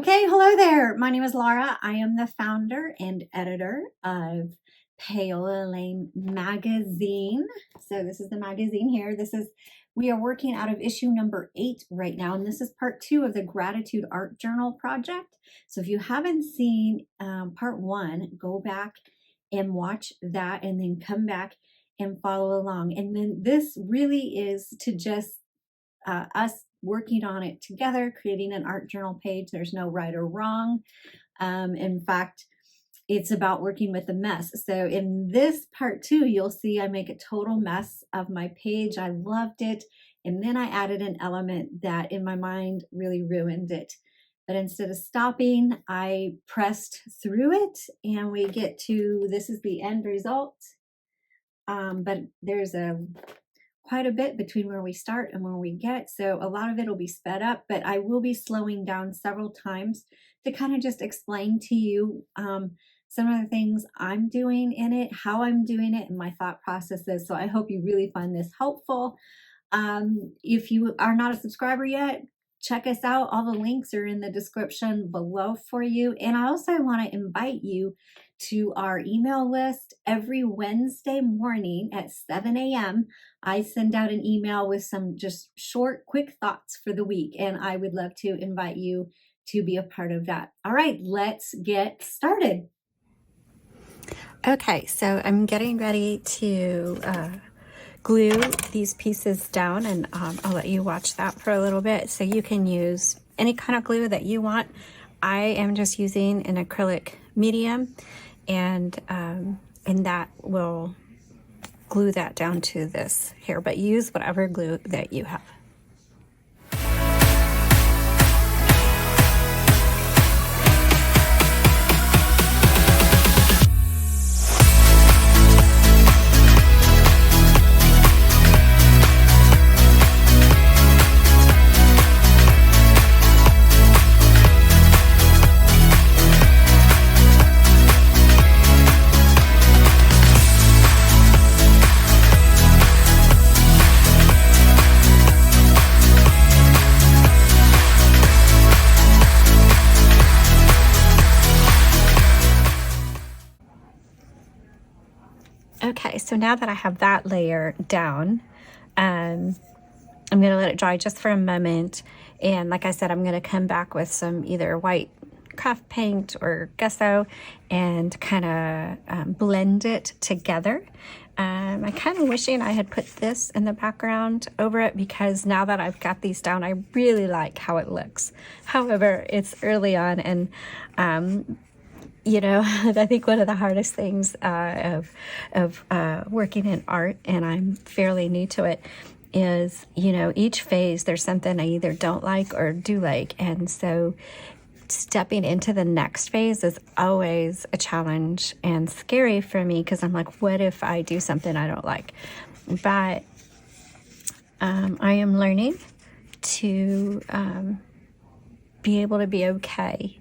Okay, hello there. My name is Laura. I am the founder and editor of Paola Lane Magazine. So this is the magazine here. We are working out of issue number 8 right now, and this is part 2 of the Gratitude Art Journal project. So if you haven't seen part 1, go back and watch that and then come back and follow along. And then this really is to just us working on it together, creating an art journal page. There's no right or wrong. In fact, it's about working with a mess. So in this part 2, you'll see I make a total mess of my page. I loved it. And then I added an element that in my mind really ruined it. But instead of stopping, I pressed through it and we get to, this is the end result. But there's quite a bit between where we start and where we get. So a lot of it will be sped up, but I will be slowing down several times to kind of just explain to you some of the things I'm doing in it, how I'm doing it, and my thought processes. So I hope you really find this helpful. If you are not a subscriber yet, check us out. All the links are in the description below for you. And I also want to invite you to our email list. Every Wednesday morning at 7 a.m., I send out an email with some just short, quick thoughts for the week. And I would love to invite you to be a part of that. All right, let's get started. Okay, so I'm getting ready to glue these pieces down, and I'll let you watch that for a little bit. So you can use any kind of glue that you want. I am just using an acrylic medium, and that will glue that down to this here, but use whatever glue that you have. Okay, so now that I have that layer down, I'm going to let it dry just for a moment. And like I said, I'm going to come back with some either white craft paint or gesso and kind of blend it together. I'm kind of wishing I had put this in the background over it, because now that I've got these down, I really like how it looks. However, it's early on, and you know, I think one of the hardest things of working in art, and I'm fairly new to it, is, you know, each phase there's something I either don't like or do like. And so stepping into the next phase is always a challenge and scary for me, because I'm like, what if I do something I don't like? But I am learning to be able to be okay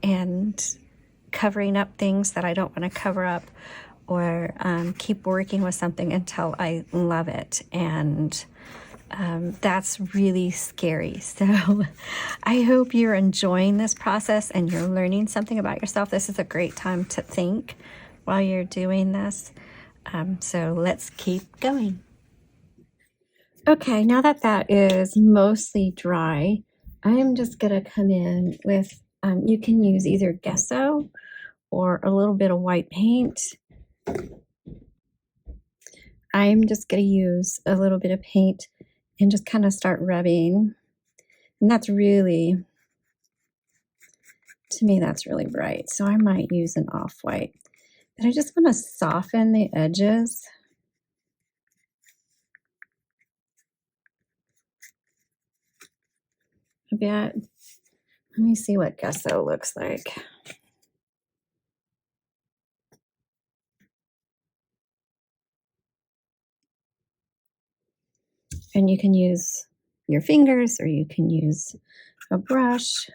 and covering up things that I don't want to cover up, or keep working with something until I love it. And that's really scary. So I hope you're enjoying this process and you're learning something about yourself. This is a great time to think while you're doing this. So let's keep going. Okay, now that that is mostly dry, I am just going to come in with, you can use either gesso or a little bit of white paint. I'm just going to use a little bit of paint and just kind of start rubbing. And that's really, to me, that's really bright. So I might use an off-white. But I just want to soften the edges. A bit. Let me see what gesso looks like. And you can use your fingers, or you can use a brush.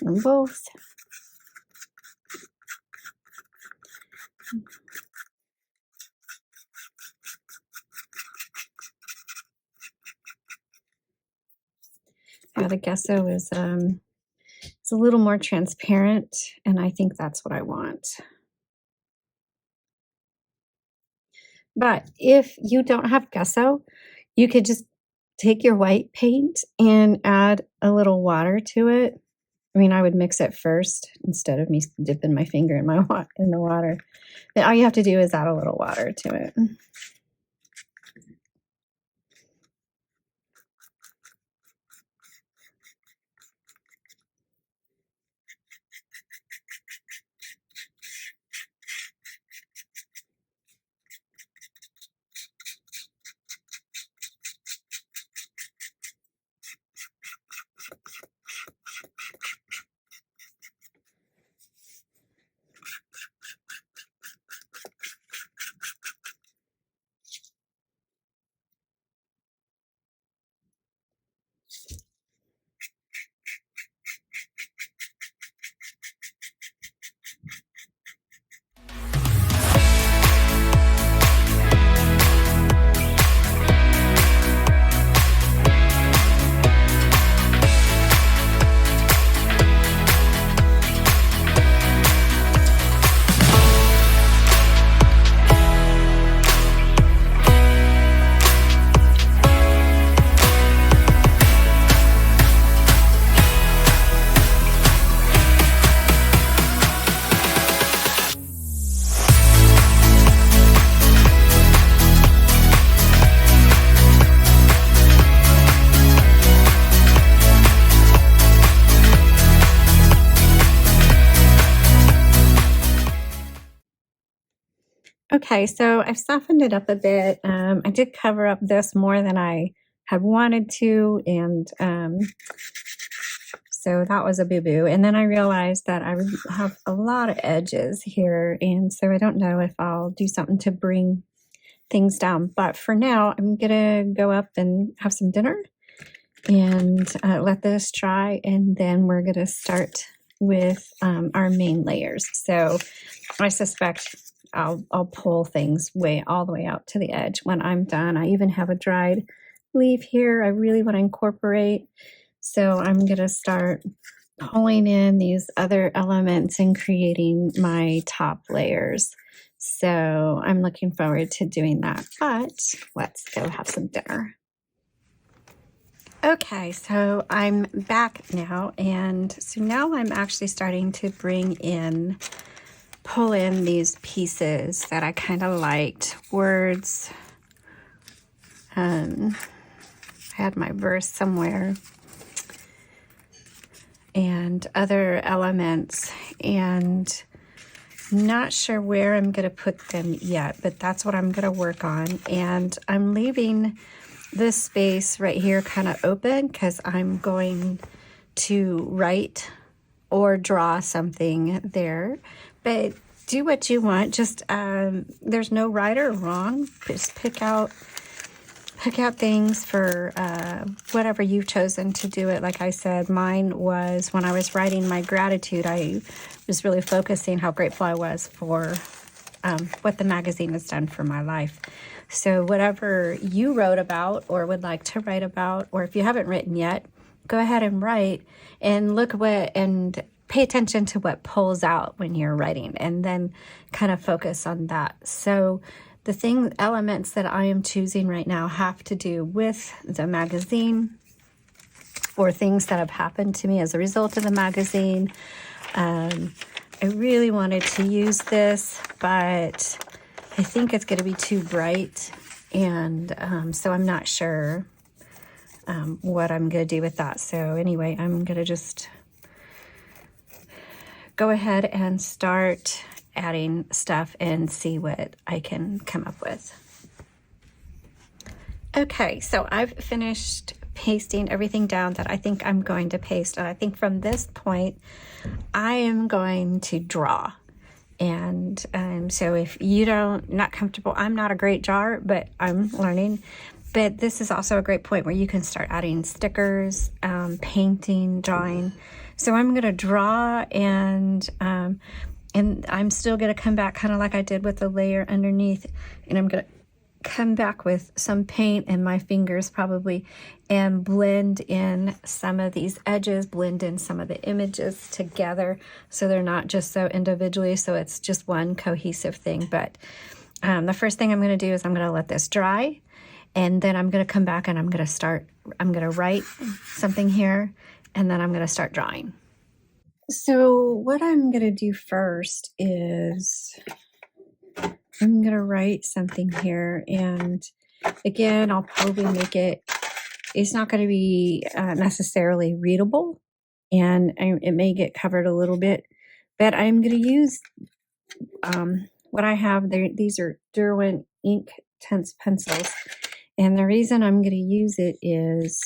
On both. Yeah, the gesso is it's a little more transparent, and I think that's what I want. But if you don't have gesso, you could just take your white paint and add a little water to it. I mean, I would mix it first instead of me dipping my finger in in the water. But all you have to do is add a little water to it. Okay, so I've softened it up a bit. I did cover up this more than I had wanted to, and so that was a boo-boo. And then I realized that I would have a lot of edges here, and so I don't know if I'll do something to bring things down. But for now, I'm gonna go up and have some dinner and let this dry, and then we're gonna start with our main layers. So I suspect I'll pull things all the way out to the edge when I'm done. I even have a dried leaf here I really want to incorporate. So I'm going to start pulling in these other elements and creating my top layers. So I'm looking forward to doing that, but let's go have some dinner. Okay, so I'm back now, and so now I'm actually starting to pull in these pieces that I kind of liked. Words. I had my verse somewhere. And other elements. And not sure where I'm going to put them yet, but that's what I'm going to work on. And I'm leaving this space right here kind of open because I'm going to write or draw something there. But do what you want. Just there's no right or wrong. Just pick out things for whatever you've chosen to do it. Like I said, mine was when I was writing my gratitude, I was really focusing how grateful I was for what the magazine has done for my life. So whatever you wrote about or would like to write about, or if you haven't written yet, go ahead and write and and pay attention to what pulls out when you're writing, and then kind of focus on that. So the elements that I am choosing right now have to do with the magazine or things that have happened to me as a result of the magazine. I really wanted to use this, but I think it's going to be too bright, and so I'm not sure what I'm going to do with that. So anyway, I'm going to just go ahead and start adding stuff and see what I can come up with. Okay, so I've finished pasting everything down that I think I'm going to paste, and I think from this point I am going to draw. And so if you not comfortable, I'm not a great drawer, but I'm learning. But this is also a great point where you can start adding stickers, painting, drawing. So I'm going to draw, and I'm still going to come back kind of like I did with the layer underneath, and I'm going to come back with some paint and my fingers probably and blend in some of these edges, blend in some of the images together so they're not just so individually, so it's just one cohesive thing. But the first thing I'm going to do is I'm going to let this dry, and then I'm going to come back and I'm going to write something here, and then I'm going to start drawing. So what I'm going to do first is I'm going to write something here, and again, I'll probably make it's not going to be necessarily readable, and it may get covered a little bit, but I'm going to use what I have there. These are Derwent ink tense pencils, and the reason I'm going to use it is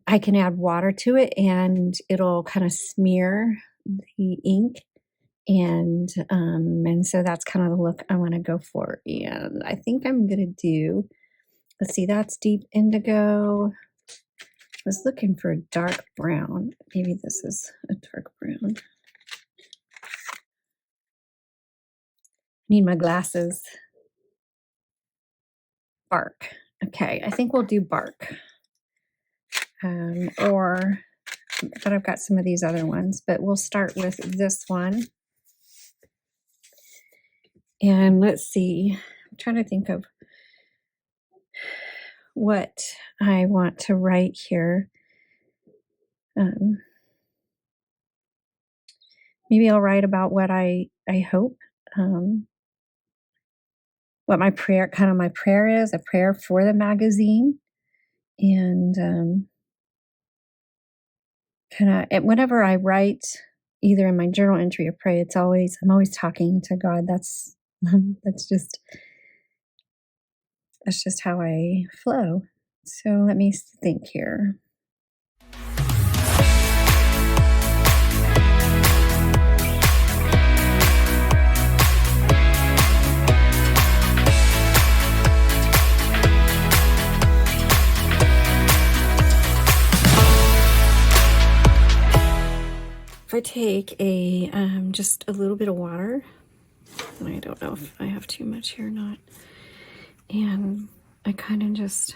I can add water to it and it'll kind of smear the ink. And so that's kind of the look I want to go for. And I think I'm going to do, let's see, that's deep indigo. I was looking for a dark brown. Maybe this is a dark brown. Need my glasses. Bark. Okay, I think we'll do bark. But I've got some of these other ones, but we'll start with this one. And let's see, I'm trying to think of what I want to write here. Maybe I'll write about what I hope, what my prayer is, a prayer for the magazine. And whenever I write, either in my journal entry or pray, I'm always talking to God. That's just how I flow. So let me think here. If I take just a little bit of water, and I don't know if I have too much here or not, and I kind of just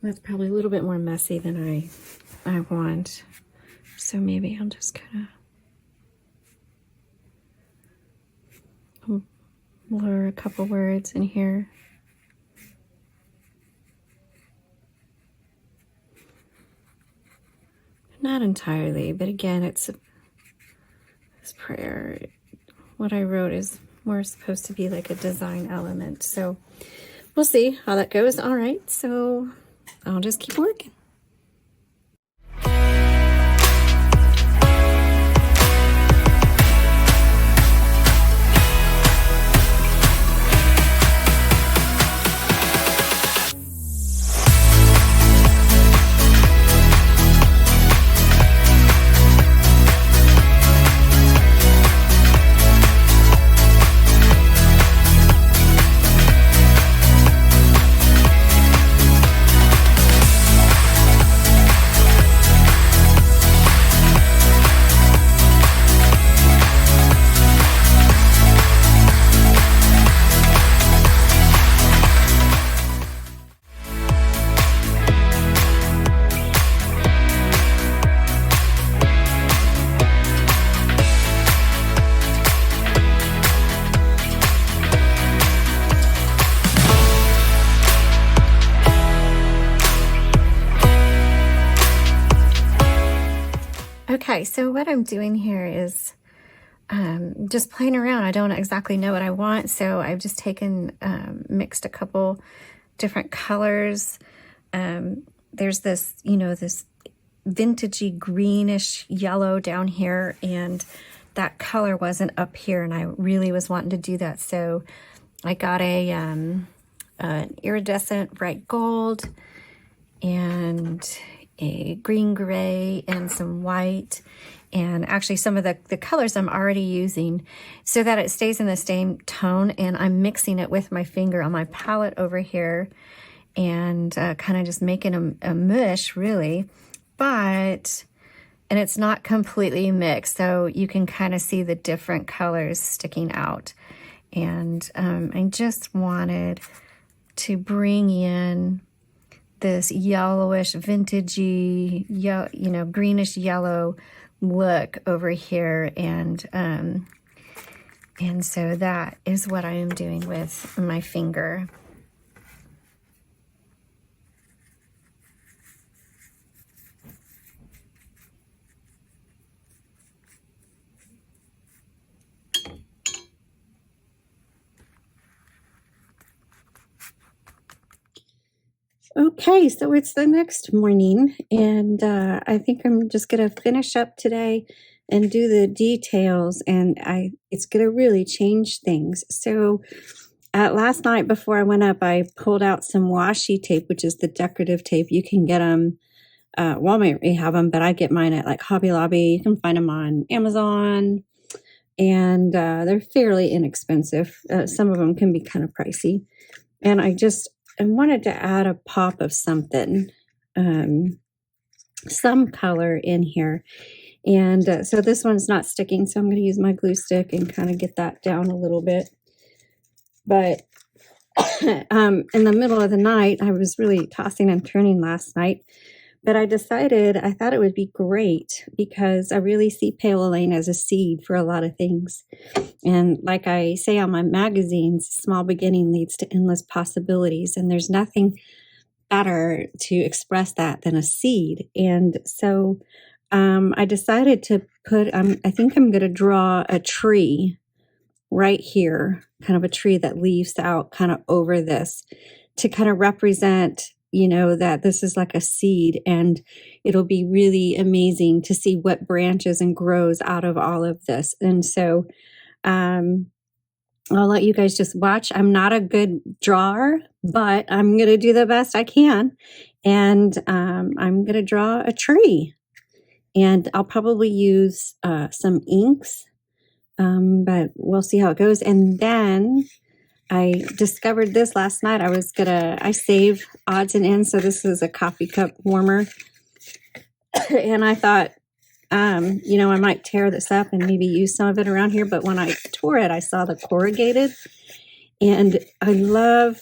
that's probably a little bit more messy than I want, so maybe I'll just kind of blur a couple words in here. Not entirely, but again, it's this prayer. What I wrote is more supposed to be like a design element. So we'll see how that goes. All right, so I'll just keep working. Okay, so what I'm doing here is just playing around. I don't exactly know what I want, so I've just taken, mixed a couple different colors. There's this, this vintagey greenish yellow down here, and that color wasn't up here, and I really was wanting to do that. So I got an iridescent bright gold and a green gray and some white, and actually some of the colors I'm already using so that it stays in the same tone, and I'm mixing it with my finger on my palette over here and kind of just making a mush really. But and it's not completely mixed, so you can kind of see the different colors sticking out. And I just wanted to bring in this yellowish, vintagey, greenish yellow look over here, and so that is what I am doing with my finger. Okay, so it's the next morning, and I think I'm just gonna finish up today and do the details, and it's gonna really change things. So last night before I went up, I pulled out some washi tape, which is the decorative tape. You can get them, Walmart may have them, but I get mine at like Hobby Lobby. You can find them on Amazon, and they're fairly inexpensive. Some of them can be kind of pricey. And I wanted to add a pop of something, some color in here. And so this one's not sticking, so I'm going to use my glue stick and kind of get that down a little bit. But in the middle of the night, I was really tossing and turning last night. But I thought it would be great because I really see Pale Elaine as a seed for a lot of things. And like I say on my magazines, small beginning leads to endless possibilities. And there's nothing better to express that than a seed. And so I decided to I think I'm going to draw a tree right here, kind of a tree that leaves out kind of over this to kind of represent, that this is like a seed, and it'll be really amazing to see what branches and grows out of all of this. And so I'll let you guys just watch. I'm not a good drawer, but I'm going to do the best I can. And I'm going to draw a tree. And I'll probably use some inks, but we'll see how it goes. And then I discovered this last night. I save odds and ends. So this is a coffee cup warmer. And I thought, I might tear this up and maybe use some of it around here. But when I tore it, I saw the corrugated. And I love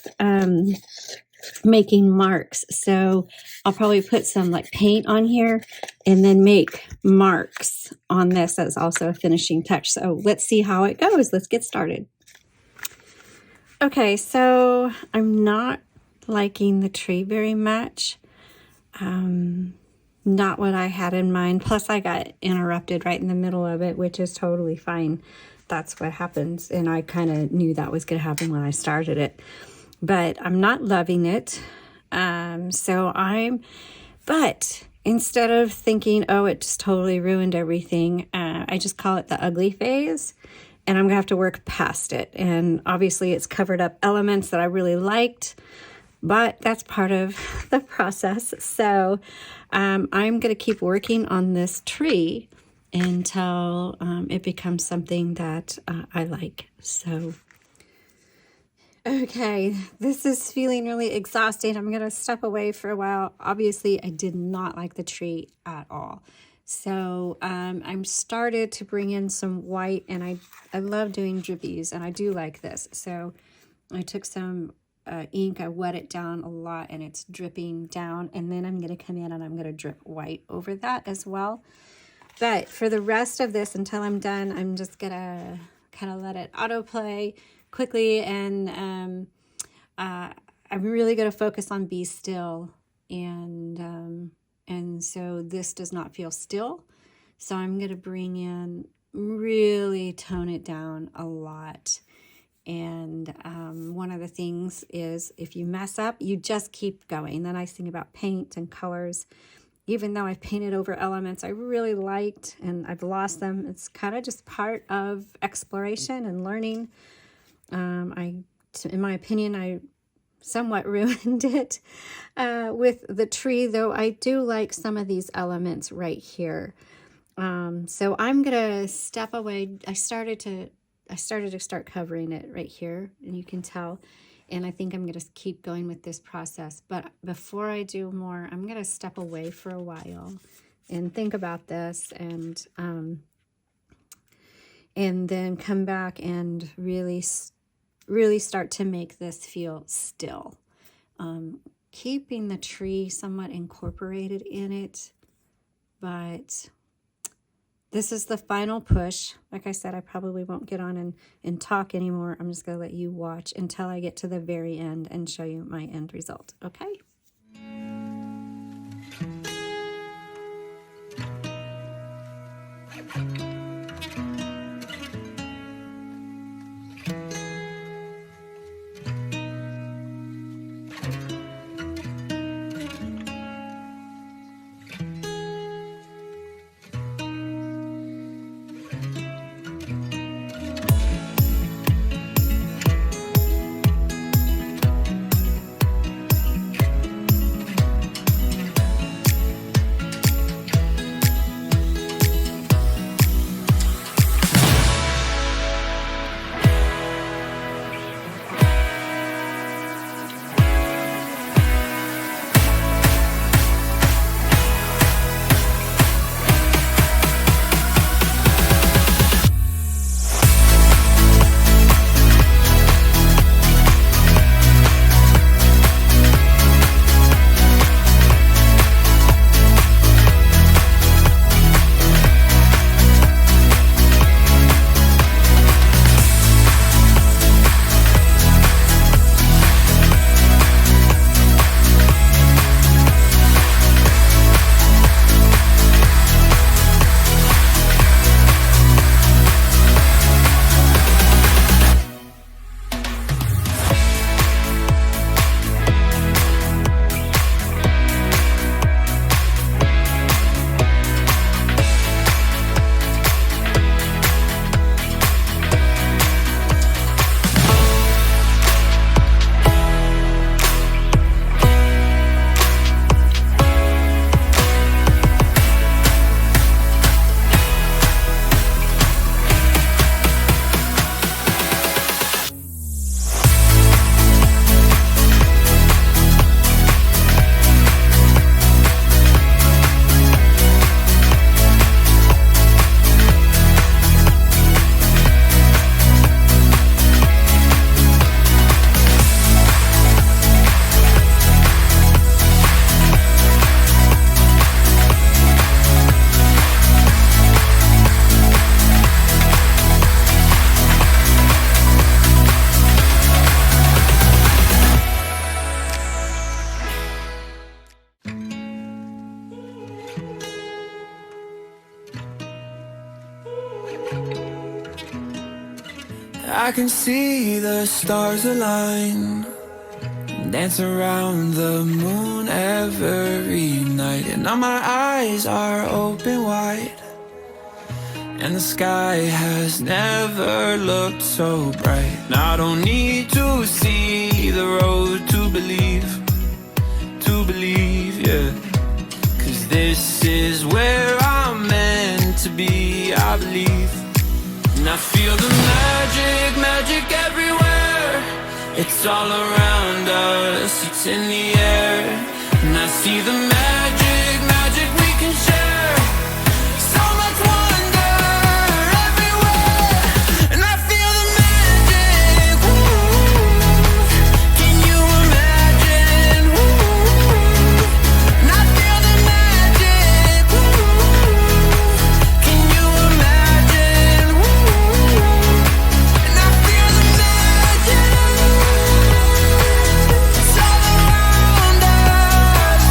making marks. So I'll probably put some like paint on here and then make marks on this as also a finishing touch. So let's see how it goes. Let's get started. Okay, so I'm not liking the tree very much. Not what I had in mind. Plus I got interrupted right in the middle of it, which is totally fine. That's what happens. And I kind of knew that was going to happen when I started it. But I'm not loving it. But instead of thinking, oh, it just totally ruined everything, I just call it the ugly phase. And I'm going to have to work past it. And obviously it's covered up elements that I really liked, but that's part of the process. So I'm going to keep working on this tree until it becomes something that I like. So, okay, this is feeling really exhausting. I'm going to step away for a while. Obviously, I did not like the tree at all. So I'm started to bring in some white, and I love doing drippies, and I do like this. So I took some ink, I wet it down a lot, and it's dripping down. And then I'm going to come in and I'm going to drip white over that as well. But for the rest of this, until I'm done, I'm just going to kind of let it autoplay quickly. And I'm really going to focus on Be Still. And so this does not feel still. So I'm going to bring in, really tone it down a lot. And one of the things is if you mess up, you just keep going. The nice thing about paint and colors, even though I've painted over elements I really liked and I've lost them, it's kind of just part of exploration and learning. In my opinion, I somewhat ruined it with the tree, though I do like some of these elements right here. So I'm gonna step away. I started to start covering it right here, and you can tell, and I think I'm gonna keep going with this process. But before I do more, I'm gonna step away for a while and think about this, and then come back and really start to make this feel still. Keeping the tree somewhat incorporated in it, but this is the final push. Like I said, I probably won't get on and talk anymore. I'm just going to let you watch until I get to the very end and show you my end result, okay? I can see the stars align, dance around the moon every night. And now my eyes are open wide, and the sky has never looked so bright. Now I don't need to see the road to believe, yeah. 'Cause this is where I'm meant to be, I believe. And I feel the magic everywhere. It's all around us, it's in the air. And I see the magic we can share. So much wonder everywhere. And I feel the magic, ooh. Can you imagine, ooh. And I feel the magic, ooh. Can you imagine, ooh. And I feel the magic. It's all around us.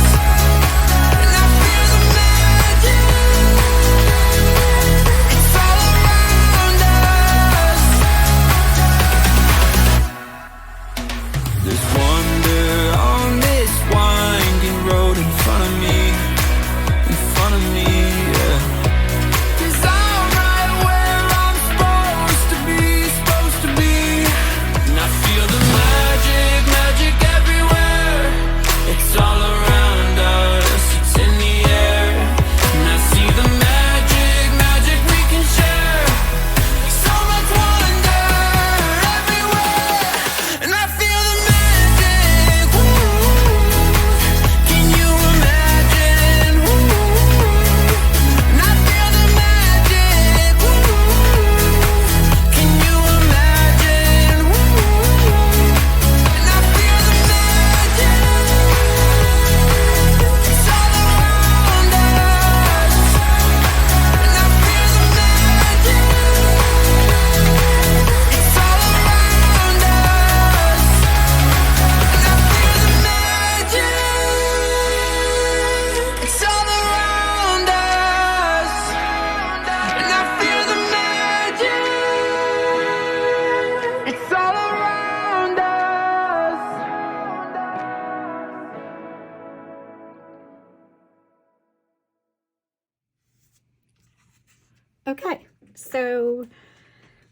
So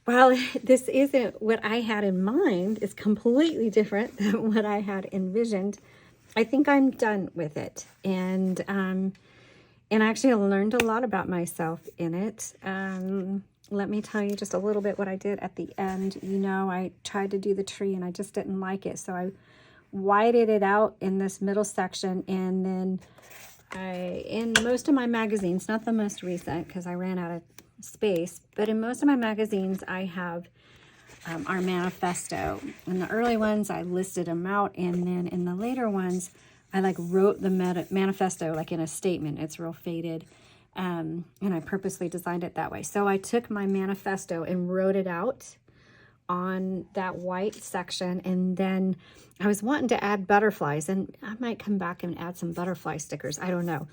while this isn't what I had in mind, it's completely different than what I had envisioned, I think I'm done with it. And actually I learned a lot about myself in it. Let me tell you just a little bit what I did at the end. You know, I tried to do the tree and I just didn't like it. So I whited it out in this middle section, and then in most of my magazines, not the most recent because I ran out of space, but in most of my magazines I have our manifesto. In the early ones I listed them out, and then in the later ones I like wrote the manifesto like in a statement. It's real faded, and I purposely designed it that way. So I took my manifesto and wrote it out on that white section, and then I was wanting to add butterflies, and I might come back and add some butterfly stickers, I don't know.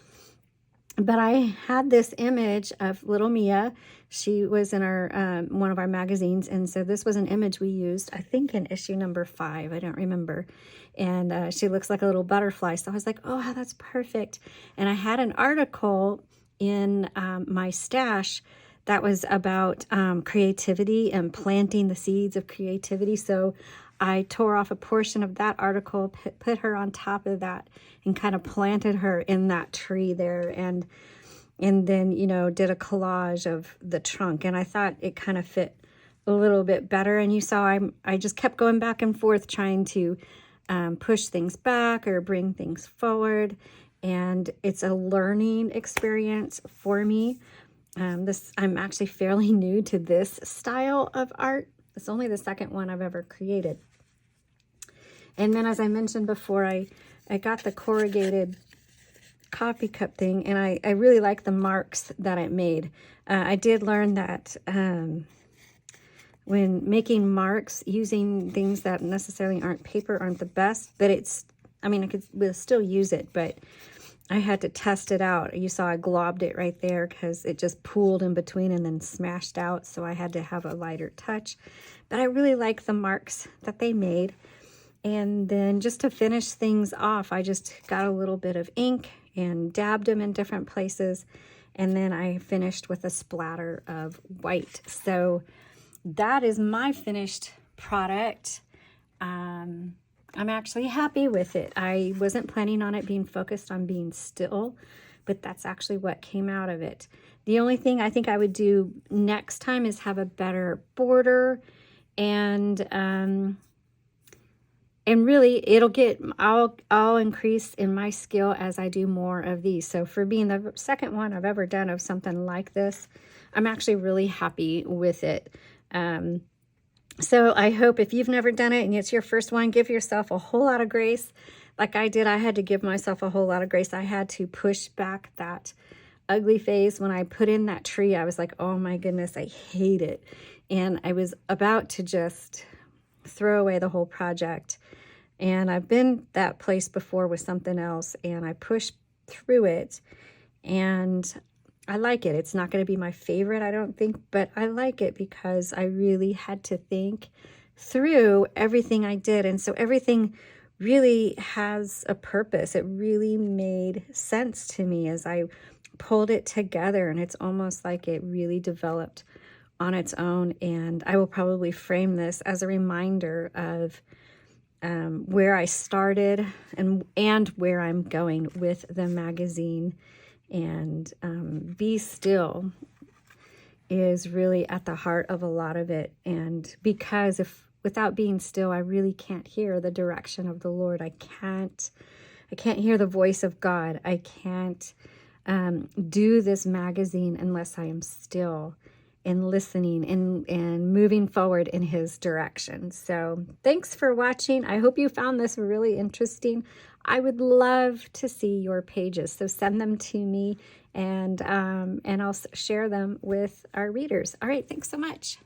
But I had this image of little Mia. She was in our one of our magazines, and so this was an image we used, I think in issue number 5, I don't remember. And she looks like a little butterfly, so I was like, oh, that's perfect. And I had an article in my stash that was about creativity and planting the seeds of creativity. So I tore off a portion of that article, put her on top of that, and kind of planted her in that tree there, and then, you know, did a collage of the trunk. And I thought it kind of fit a little bit better. And you saw I just kept going back and forth trying to push things back or bring things forward. And it's a learning experience for me. I'm actually fairly new to this style of art. It's only the second one I've ever created. And then, as I mentioned before, I got the corrugated coffee cup thing, and I really like the marks that it made. I did learn that when making marks, using things that necessarily aren't paper aren't the best, but we'll still use it, but I had to test it out. You saw I globbed it right there because it just pooled in between and then smashed out. So I had to have a lighter touch. But I really like the marks that they made. And then just to finish things off, I just got a little bit of ink and dabbed them in different places. And then I finished with a splatter of white. So that is my finished product. I'm actually happy with it. I wasn't planning on it being focused on being still, but that's actually what came out of it. The only thing I think I would do next time is have a better border, and really I'll increase in my skill as I do more of these. So for being the second one I've ever done of something like this, I'm actually really happy with it. So I hope if you've never done it and it's your first one, give yourself a whole lot of grace. Like I did, I had to give myself a whole lot of grace. I had to push back that ugly phase. When I put in that tree, I was like, oh my goodness, I hate it. And I was about to just throw away the whole project. And I've been that place before with something else, and I pushed through it, and I like it. It's not going to be my favorite, I don't think, but I like it because I really had to think through everything I did. And so everything really has a purpose. It really made sense to me as I pulled it together, and it's almost like it really developed on its own. And I will probably frame this as a reminder of where I started and where I'm going with the magazine. And Be Still is really at the heart of a lot of it. And because without being still, I really can't hear the direction of the Lord. I can't hear the voice of God. I can't do this magazine unless I am still and listening and moving forward in his direction. So thanks for watching. I hope you found this really interesting. I would love to see your pages, so send them to me, and I'll share them with our readers. All right, thanks so much.